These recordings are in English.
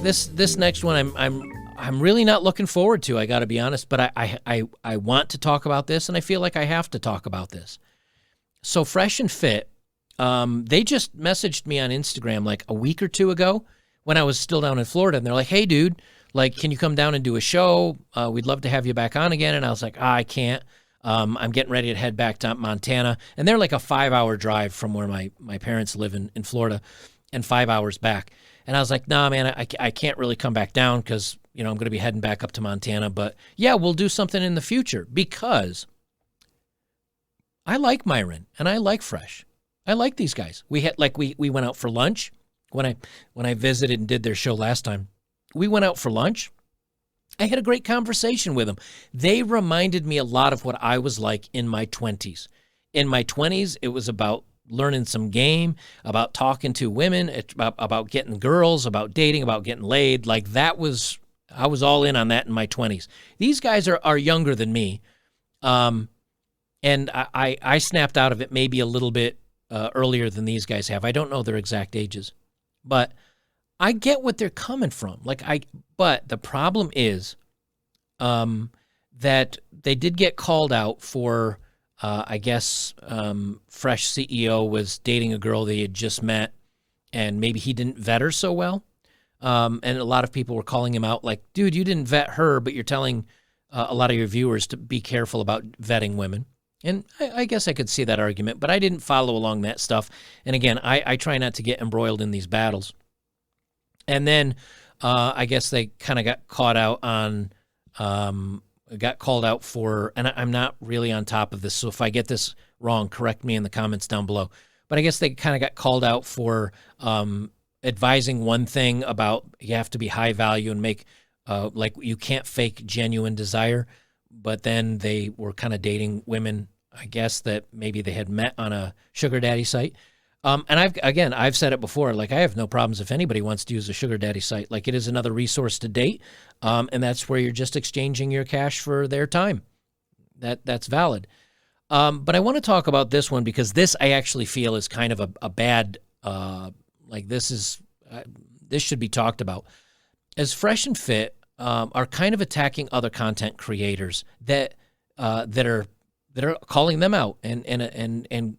this next one I'm really not looking forward to. I got to be honest, but I want to talk about this, and I feel like I have to talk about this. So Fresh and Fit, they just messaged me on Instagram like a week or two ago when I was still down in Florida, and they're like, "Hey, dude, like, can you come down and do a show? We'd love to have you back on again." And I was like, I can't. I'm getting ready to head back to Montana, and they're like a 5-hour drive from where my parents live in Florida, and 5 hours back. And I was like, nah, man, I can't really come back down because, I'm going to be heading back up to Montana. But yeah, we'll do something in the future because I like Myron and I like Fresh. I like these guys. We went out for lunch when I visited and did their show last time. We went out for lunch. I had a great conversation with them. They reminded me a lot of what I was like in my 20s. In my 20s, it was about learning some game, about talking to women, about getting girls, about dating, about getting laid. Like I was all in on that in my 20s. These guys are younger than me. And I snapped out of it maybe a little bit earlier than these guys have. I don't know their exact ages, but I get what they're coming from. But the problem is that they did get called out for, I guess, Fresh CEO was dating a girl they had just met, and maybe he didn't vet her so well. And a lot of people were calling him out like, dude, you didn't vet her, but you're telling a lot of your viewers to be careful about vetting women. And I guess I could see that argument, but I didn't follow along that stuff. And again, I try not to get embroiled in these battles. And then I guess they kind of got caught out on, got called out for, and I'm not really on top of this, so if I get this wrong, correct me in the comments down below. But I guess they kind of got called out for advising one thing about you have to be high value and make, like you can't fake genuine desire. But then they were kind of dating women, I guess, that maybe they had met on a sugar daddy site. And I've said it before, like I have no problems if anybody wants to use a sugar daddy site. Like it is another resource to date, and that's where you're just exchanging your cash for their time. That's valid. But I want to talk about this one because this I actually feel is kind of a bad, this should be talked about. As Fresh and Fit are kind of attacking other content creators that are calling them out and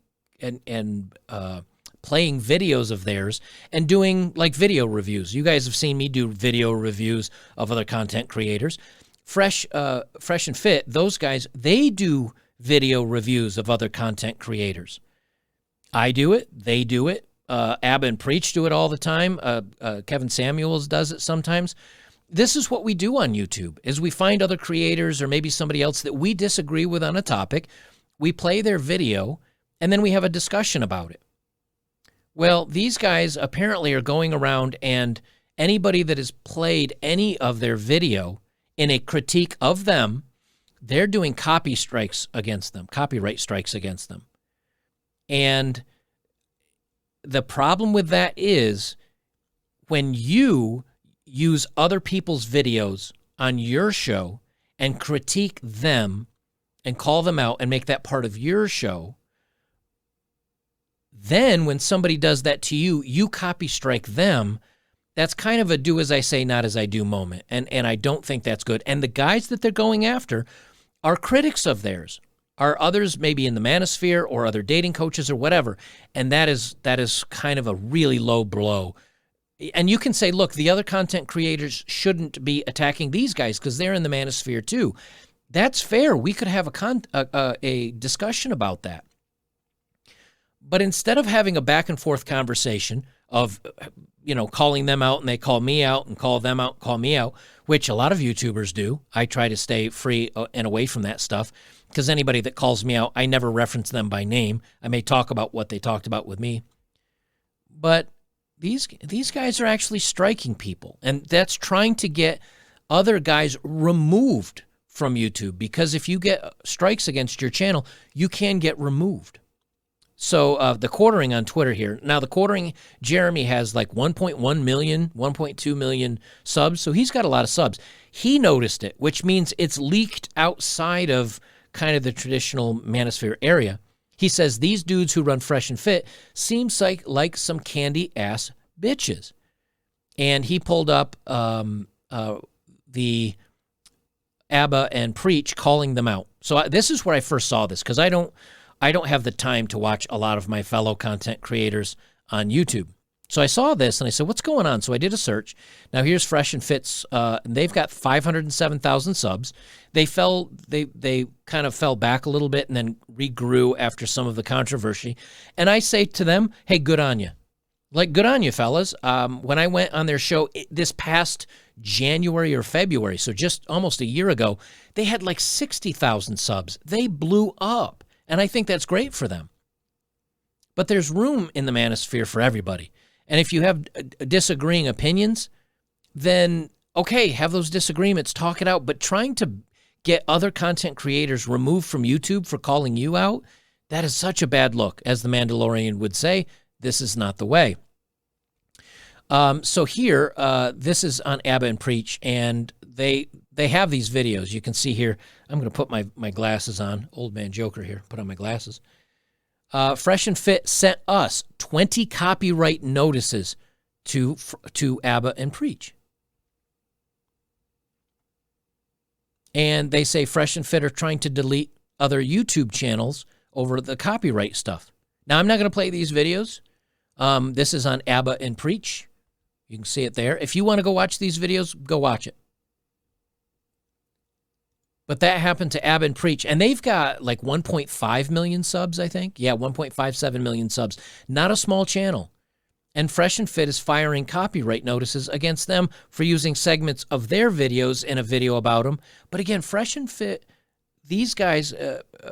playing videos of theirs and doing like video reviews. You guys have seen me do video reviews of other content creators. Fresh and Fit, those guys, they do video reviews of other content creators. I do it. They do it. Abba and Preach do it all the time. Kevin Samuels does it sometimes. This is what we do on YouTube, is we find other creators or maybe somebody else that we disagree with on a topic. We play their video, and then we have a discussion about it. Well, these guys apparently are going around, and anybody that has played any of their video in a critique of them, they're doing copyright strikes against them. And the problem with that is when you use other people's videos on your show and critique them and call them out and make that part of your show, then when somebody does that to you, you copy strike them. That's kind of a do as I say, not as I do moment. And I don't think that's good. And the guys that they're going after are critics of theirs, are others maybe in the manosphere or other dating coaches or whatever. And that is kind of a really low blow. And you can say, look, the other content creators shouldn't be attacking these guys because they're in the manosphere too. That's fair. We could have a discussion about that. But instead of having a back and forth conversation of, calling them out and they call me out and call them out and call me out, which a lot of YouTubers do. I try to stay free and away from that stuff because anybody that calls me out, I never reference them by name. I may talk about what they talked about with me. But these guys are actually striking people, and that's trying to get other guys removed from YouTube, because if you get strikes against your channel, you can get removed. So the quartering on Twitter here. Now the quartering, Jeremy has like 1.1 million, 1.2 million subs. So he's got a lot of subs. He noticed it, which means it's leaked outside of kind of the traditional manosphere area. He says, these dudes who run Fresh and Fit seems like some candy ass bitches. and he pulled up the Abba and Preach calling them out. So this is where I first saw this, because I don't have the time to watch a lot of my fellow content creators on YouTube. So I saw this and I said, what's going on? So I did a search. Now here's Fresh and Fit's. They've got 507,000 subs. They kind of fell back a little bit and then regrew after some of the controversy. And I say to them, hey, good on you. Like, good on you, fellas. When I went on their show this past January or February, so just almost a year ago, they had like 60,000 subs. They blew up. And I think that's great for them. But there's room in the manosphere for everybody. And if you have disagreeing opinions, then okay, have those disagreements, talk it out. But trying to get other content creators removed from YouTube for calling you out, that is such a bad look. As the Mandalorian would say, this is not the way. So here, this is on Abba and Preach, and they have these videos. You can see here, I'm going to put my glasses on. Old man Joker here, put on my glasses. Fresh and Fit sent us 20 copyright notices to Abba and Preach. And they say Fresh and Fit are trying to delete other YouTube channels over the copyright stuff. Now, I'm not going to play these videos. This is on Abba and Preach. You can see it there. If you want to go watch these videos, go watch it. But that happened to Abba and Preach, and they've got like 1.5 million subs, I think. Yeah, 1.57 million subs. Not a small channel. And Fresh and Fit is firing copyright notices against them for using segments of their videos in a video about them. But again, Fresh and Fit, these guys,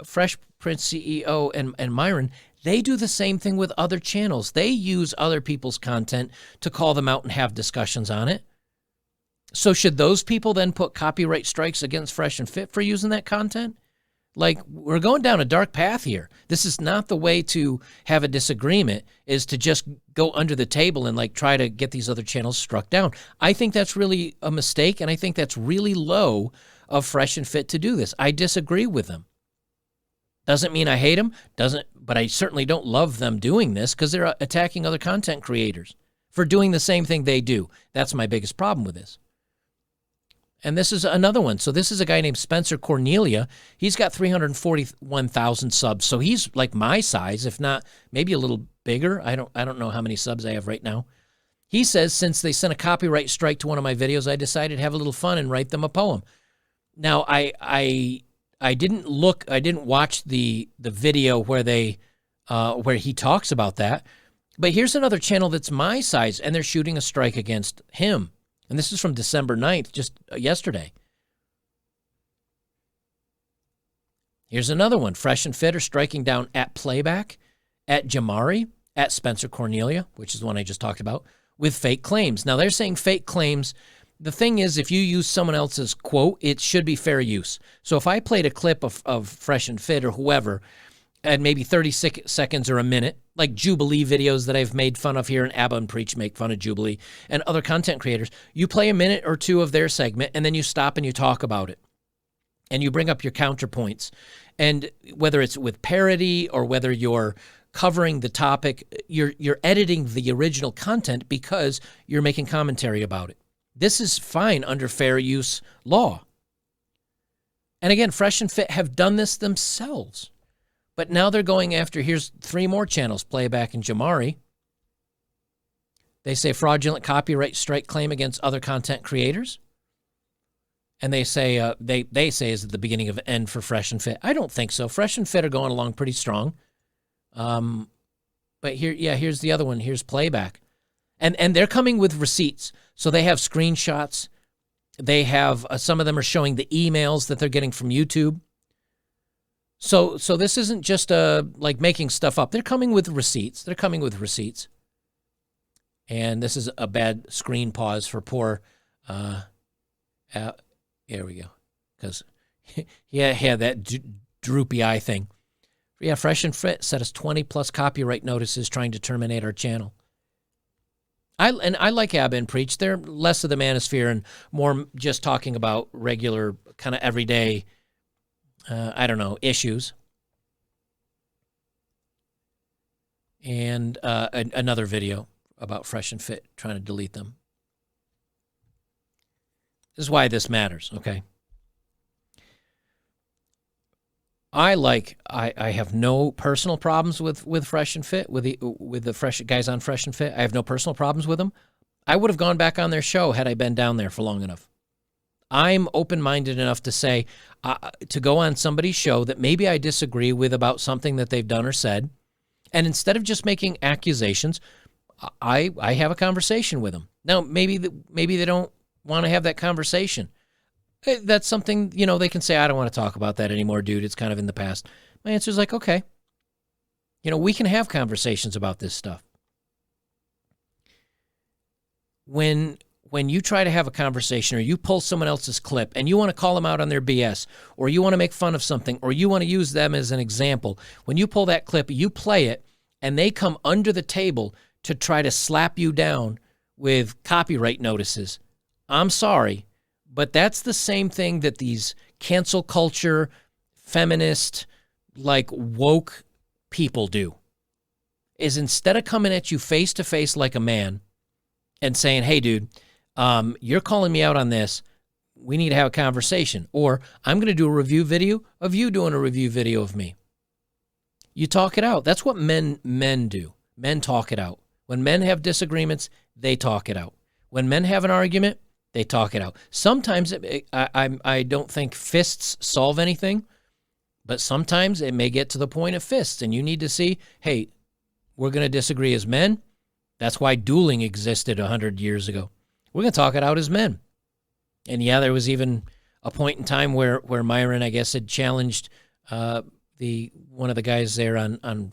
Fresh Prince CEO and Myron, they do the same thing with other channels. They use other people's content to call them out and have discussions on it. So should those people then put copyright strikes against Fresh and Fit for using that content? Like, we're going down a dark path here. This is not the way to have a disagreement, is to just go under the table and like try to get these other channels struck down. I think that's really a mistake, and I think that's really low of Fresh and Fit to do this. I disagree with them. Doesn't mean I hate them, but I certainly don't love them doing this, because they're attacking other content creators for doing the same thing they do. That's my biggest problem with this. And this is another one. So this is a guy named Spencer Cornelia. He's got 341,000 subs. So he's like my size, if not maybe a little bigger. I don't know how many subs I have right now. He says, since they sent a copyright strike to one of my videos, I decided to have a little fun and write them a poem. Now, I didn't watch the video where he talks about that. But here's another channel that's my size, and they're shooting a strike against him. And this is from December 9th, just yesterday. Here's another one. Fresh and Fit are striking down at Playback, at Jamari, at Spencer Cornelia, which is the one I just talked about, with fake claims. Now, they're saying fake claims. The thing is, if you use someone else's quote, it should be fair use. So if I played a clip of Fresh and Fit or whoever, and maybe 30 seconds or a minute, like Jubilee videos that I've made fun of here, and Abba and Preach make fun of Jubilee, and other content creators, you play a minute or two of their segment, and then you stop and you talk about it. And you bring up your counterpoints. And whether it's with parody or whether you're covering the topic, you're editing the original content because you're making commentary about it. This is fine under fair use law. And again, Fresh and Fit have done this themselves. But now they're going after, here's 3 more channels, Playback and Jamari. They say fraudulent copyright strike claim against other content creators. And they say, they say is at the beginning of an end for Fresh and Fit. I don't think so. Fresh and Fit are going along pretty strong. But here's the other one. Here's Playback. And they're coming with receipts. So they have screenshots. They have, some of them are showing the emails that they're getting from YouTube. So this isn't just like making stuff up. They're coming with receipts. And this is a bad screen pause for poor. Here we go. Because yeah, that droopy eye thing. Yeah, Fresh and Fit sent us 20 plus copyright notices trying to terminate our channel. I like Abba and Preach. They're less of the manosphere and more just talking about regular kind of everyday. Issues. And another video about Fresh and Fit trying to delete them. This is why this matters, okay? I have no personal problems with Fresh and Fit, with the fresh guys on Fresh and Fit. I have no personal problems with them. I would have gone back on their show had I been down there for long enough. I'm open-minded enough to say, to go on somebody's show that maybe I disagree with about something that they've done or said, and instead of just making accusations, I have a conversation with them. Now, maybe they don't want to have that conversation. That's something, they can say, I don't want to talk about that anymore, dude. It's kind of in the past. My answer is like, okay. We can have conversations about this stuff. When you try to have a conversation or you pull someone else's clip and you want to call them out on their BS or you want to make fun of something or you want to use them as an example, when you pull that clip, you play it and they come under the table to try to slap you down with copyright notices. I'm sorry, but that's the same thing that these cancel culture, feminist, woke people do, is instead of coming at you face to face like a man and saying, hey, dude, you're calling me out on this. We need to have a conversation. Or I'm going to do a review video of you doing a review video of me. You talk it out. That's what men do. Men talk it out. When men have disagreements, they talk it out. When men have an argument, they talk it out. Sometimes I don't think fists solve anything, but sometimes it may get to the point of fists, and you need to see, hey, we're going to disagree as men. That's why dueling existed 100 years ago. We're going to talk it out as men. And yeah, there was even a point in time where Myron, I guess, had challenged one of the guys there on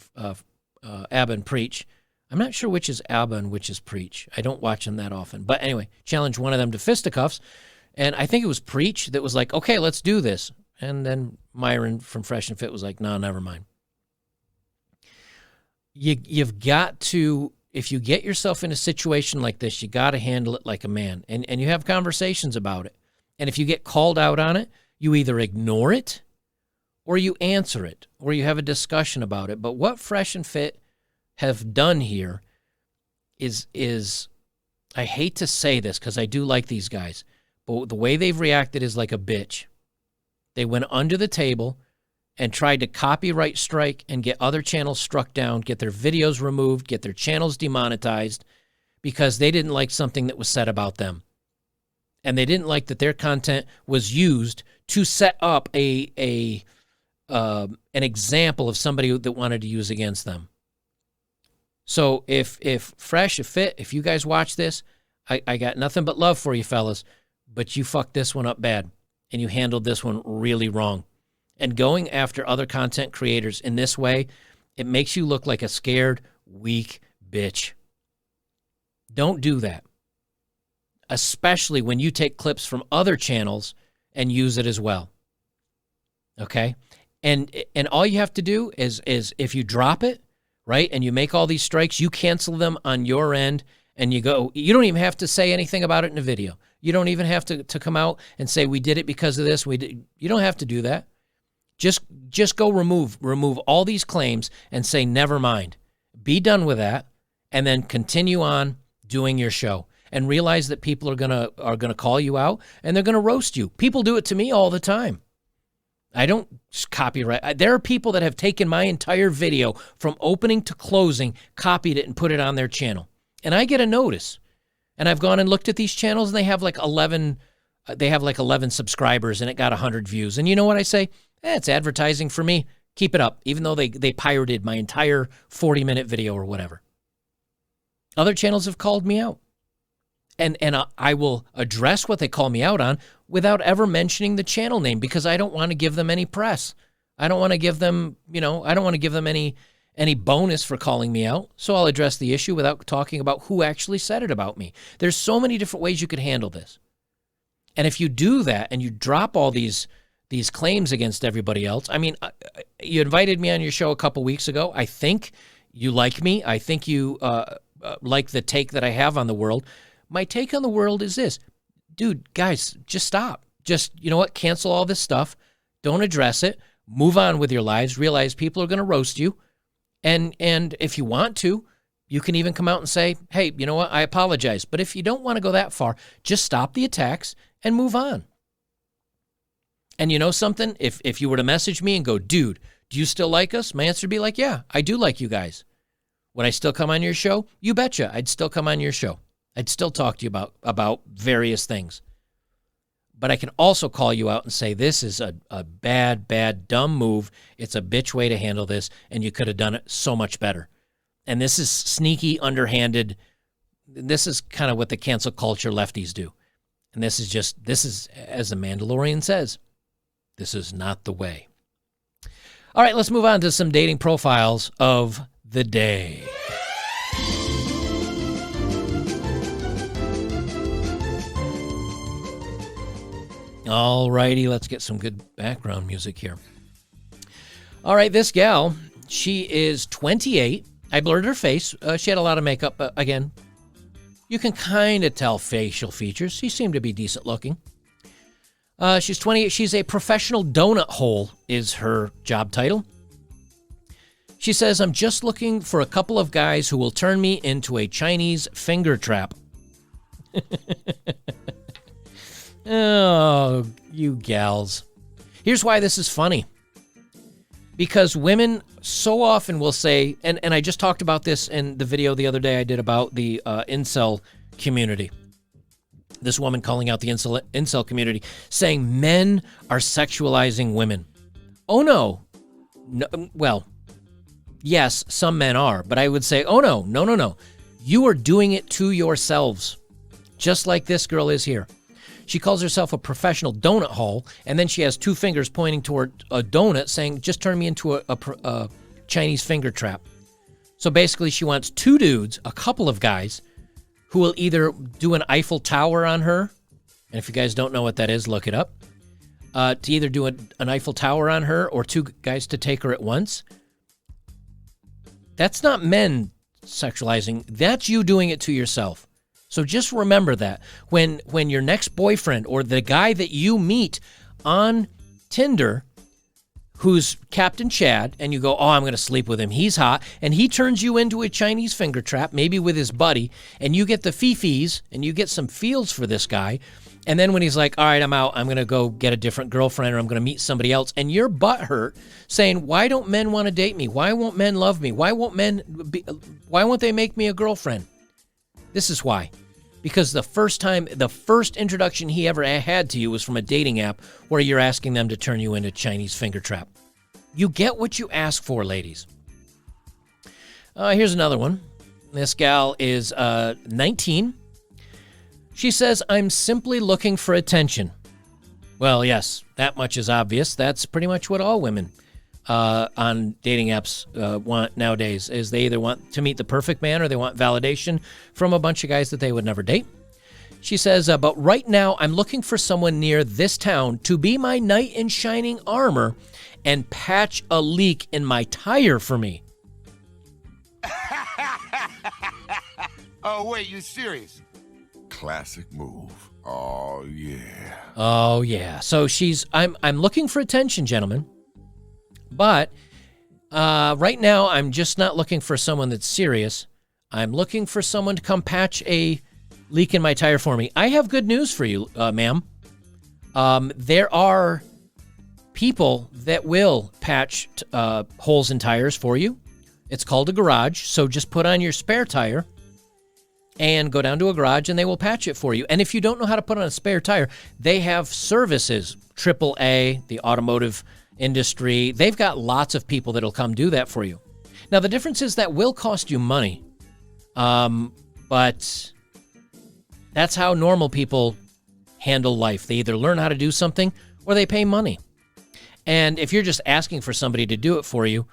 Abba and Preach. I'm not sure which is Abba and which is Preach. I don't watch them that often. But anyway, challenged one of them to fisticuffs. And I think it was Preach that was like, okay, let's do this. And then Myron from Fresh and Fit was like, no, never mind. You've got to, if you get yourself in a situation like this, you got to handle it like a man. And you have conversations about it. And if you get called out on it, you either ignore it or you answer it or you have a discussion about it. But what Fresh and Fit have done here is I hate to say this because I do like these guys, but the way they've reacted is like a bitch. They went under the table and tried to copyright strike and get other channels struck down, get their videos removed, get their channels demonetized because they didn't like something that was said about them. And they didn't like that their content was used to set up an example of somebody that wanted to use against them. So if Fresh, if Fit, if you guys watch this, I got nothing but love for you fellas, but you fucked this one up bad and you handled this one really wrong. And going after other content creators in this way, it makes you look like a scared, weak bitch. Don't do that. Especially when you take clips from other channels and use it as well. Okay? And all you have to do is if you drop it, right, and you make all these strikes, you cancel them on your end, and you go, you don't even have to say anything about it in a video. You don't even have to come out and say, we did it because of this. You don't have to do that. Just go remove all these claims and say, never mind. Be done with that, and then continue on doing your show. And realize that people are gonna call you out, and they're gonna roast you. People do it to me all the time. I don't copyright. There are people that have taken my entire video from opening to closing, copied it, and put it on their channel. And I get a notice. And I've gone and looked at these channels, and they have like 11 subscribers, and it got 100 views. And you know what I say? It's advertising for me. Keep it up, even though they pirated my entire 40-minute video or whatever. Other channels have called me out. And I will address what they call me out on without ever mentioning the channel name because I don't want to give them any press. I don't want to give them, I don't want to give them any bonus for calling me out. So I'll address the issue without talking about who actually said it about me. There's so many different ways you could handle this. And if you do that and you drop all these claims against everybody else, I mean, you invited me on your show a couple weeks ago. I think you like me. I think you like the take that I have on the world. My take on the world is this. Dude, guys, just stop. Just, you know what? Cancel all this stuff. Don't address it. Move on with your lives. Realize people are going to roast you. And if you want to, you can even come out and say, hey, you know what? I apologize. But if you don't want to go that far, just stop the attacks. and move on. And you know something? If you were to message me and go, dude, do you still like us? My answer would be like, yeah, I do like you guys. Would I still come on your show? You betcha. I'd still come on your show. I'd still talk to you about various things. But I can also call you out and say, this is a bad, dumb move. It's a bitch way to handle this, and you could have done it so much better. And this is sneaky, underhanded. This is kind of what the cancel culture lefties do. And this is, as the Mandalorian says, this is not the way. All right, let's move on to some dating profiles of the day. All righty, let's get some good background music here. All right, this gal, she is 28. I blurred her face. She had a lot of makeup, but again, you can kind of tell facial features. She seemed to be decent looking. She's 28. She's a professional donut hole is her job title. She says, I'm just looking for a couple of guys who will turn me into a Chinese finger trap. Oh, you gals. Here's why this is funny. Because women so often will say, and I just talked about this in the video the other day I did about the incel community. This woman calling out the incel community, saying men are sexualizing women. Oh, no. Well, yes, some men are, but I would say, oh, no. You are doing it to yourselves, just like this girl is here. She calls herself a professional donut hole, and then she has two fingers pointing toward a donut saying, just turn me into a Chinese finger trap. So basically she wants two dudes, a couple of guys, who will either do an Eiffel Tower on her, and if you guys don't know what that is, look it up, to either do an Eiffel Tower on her or two guys to take her at once. That's not men sexualizing. That's you doing it to yourself. So just remember that when your next boyfriend or the guy that you meet on Tinder, who's Captain Chad, and you go, oh, I'm going to sleep with him, he's hot, and he turns you into a Chinese finger trap, maybe with his buddy, and you get the fifis, and you get some feels for this guy, and then when he's like, all right, I'm out, I'm going to go get a different girlfriend, or I'm going to meet somebody else, and you're butthurt, saying, why don't men want to date me? Why won't men love me? Why won't they make me a girlfriend? This is why. Because the first introduction he ever had to you was from a dating app where you're asking them to turn you into a Chinese finger trap. You get what you ask for, ladies. Here's another one. This gal is 19. She says, I'm simply looking for attention. Well, yes, that much is obvious. That's pretty much what all women on dating apps want nowadays, is they either want to meet the perfect man or they want validation from a bunch of guys that they would never date. She says, but right now I'm looking for someone near this town to be my knight in shining armor and patch a leak in my tire for me. Oh, wait, you serious? Classic move. Oh, yeah. Oh, yeah. So I'm looking for attention, gentlemen. But right now, I'm just not looking for someone that's serious. I'm looking for someone to come patch a leak in my tire for me. I have good news for you, ma'am. There are people that will patch holes in tires for you. It's called a garage. So just put on your spare tire and go down to a garage and they will patch it for you. And if you don't know how to put on a spare tire, they have services, AAA, the automotive industry. They've got lots of people that'll come do that for you. Now, the difference is that will cost you money. But that's how normal people handle life. They either learn how to do something or they pay money. And if you're just asking for somebody to do it for you,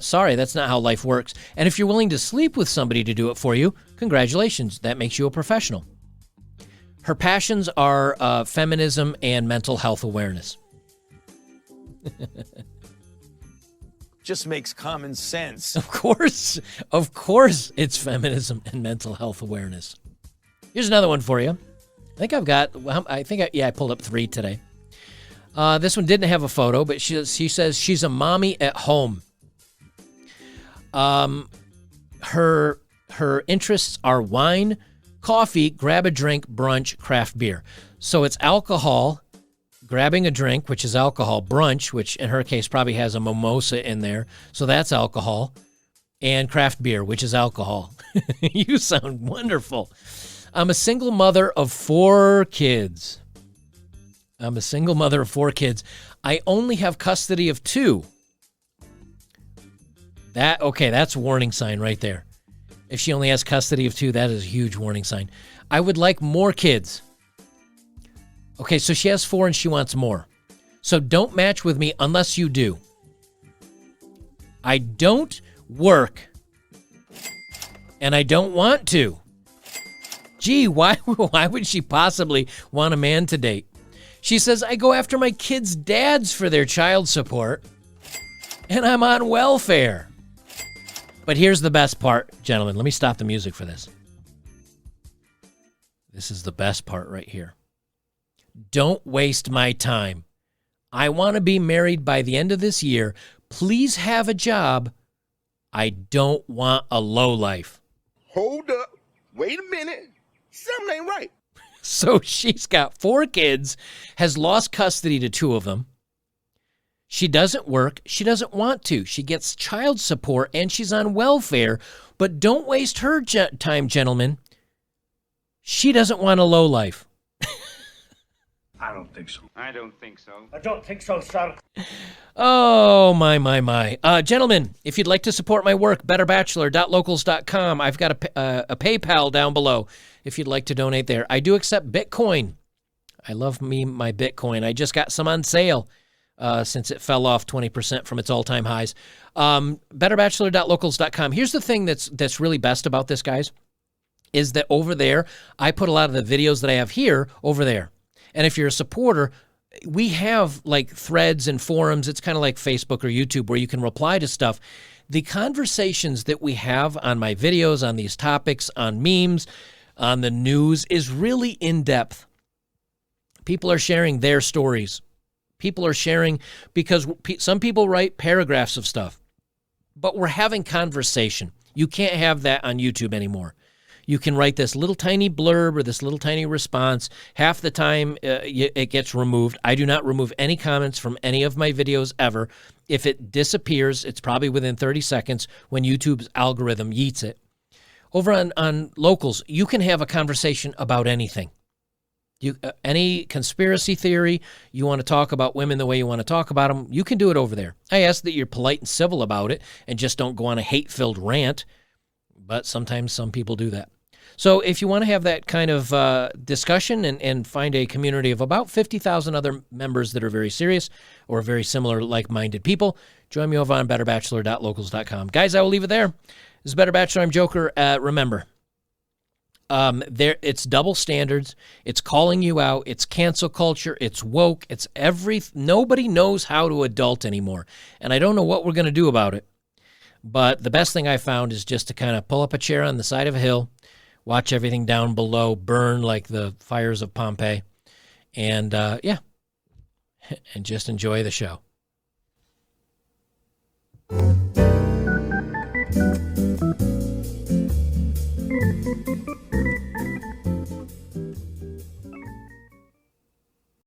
sorry, that's not how life works. And if you're willing to sleep with somebody to do it for you, congratulations. That makes you a professional. Her passions are feminism and mental health awareness. Just makes common sense. Of course it's feminism and mental health awareness. Here's another one for you. I pulled up 3 today. This one didn't have a photo, but she says she's a mommy at home. Her interests are wine, coffee, grab a drink, brunch, craft beer. So it's alcohol, grabbing a drink, which is alcohol, brunch, which in her case probably has a mimosa in there, so that's alcohol, and craft beer, which is alcohol. You sound wonderful. I'm a single mother of 4 kids. I only have custody of 2. That's a warning sign right there. If she only has custody of 2, that is a huge warning sign. I would like more kids. Okay, so she has 4 and she wants more. So don't match with me unless you do. I don't work. And I don't want to. Gee, why would she possibly want a man to date? She says, I go after my kids' dads for their child support. And I'm on welfare. But here's the best part, gentlemen. Let me stop the music for this. This is the best part right here. Don't waste my time. I want to be married by the end of this year. Please have a job. I don't want a lowlife. Hold up. Wait a minute. Something ain't right. So she's got 4 kids, has lost custody to 2 of them. She doesn't work. She doesn't want to. She gets child support and she's on welfare. But don't waste her time, gentlemen. She doesn't want a lowlife. I don't think so. I don't think so. I don't think so, sir. Oh, my. Gentlemen, if you'd like to support my work, betterbachelor.locals.com. I've got a PayPal down below if you'd like to donate there. I do accept Bitcoin. I love my Bitcoin. I just got some on sale since it fell off 20% from its all-time highs. Betterbachelor.locals.com. Here's the thing that's really best about this, guys, is that over there, I put a lot of the videos that I have here over there. And if you're a supporter, we have like threads and forums. It's kind of like Facebook or YouTube where you can reply to stuff. The conversations that we have on my videos, on these topics, on memes, on the news is really in-depth. People are sharing their stories. People are sharing because some people write paragraphs of stuff, but we're having conversation. You can't have that on YouTube anymore. You can write this little tiny blurb or this little tiny response. Half the time it gets removed. I do not remove any comments from any of my videos ever. If it disappears, it's probably within 30 seconds when YouTube's algorithm yeets it. Over on Locals, you can have a conversation about anything. Any conspiracy theory, you want to talk about women the way you want to talk about them, you can do it over there. I ask that you're polite and civil about it and just don't go on a hate-filled rant. But sometimes some people do that. So if you want to have that kind of discussion and find a community of about 50,000 other members that are very serious or very similar like-minded people, join me over on betterbachelor.locals.com. Guys, I will leave it there. This is Better Bachelor. I'm Joker. Remember, it's double standards. It's calling you out. It's cancel culture. It's woke. It's nobody knows how to adult anymore. And I don't know what we're going to do about it. But the best thing I found is just to kind of pull up a chair on the side of a hill, watch everything down below burn like the fires of Pompeii, and and just enjoy the show.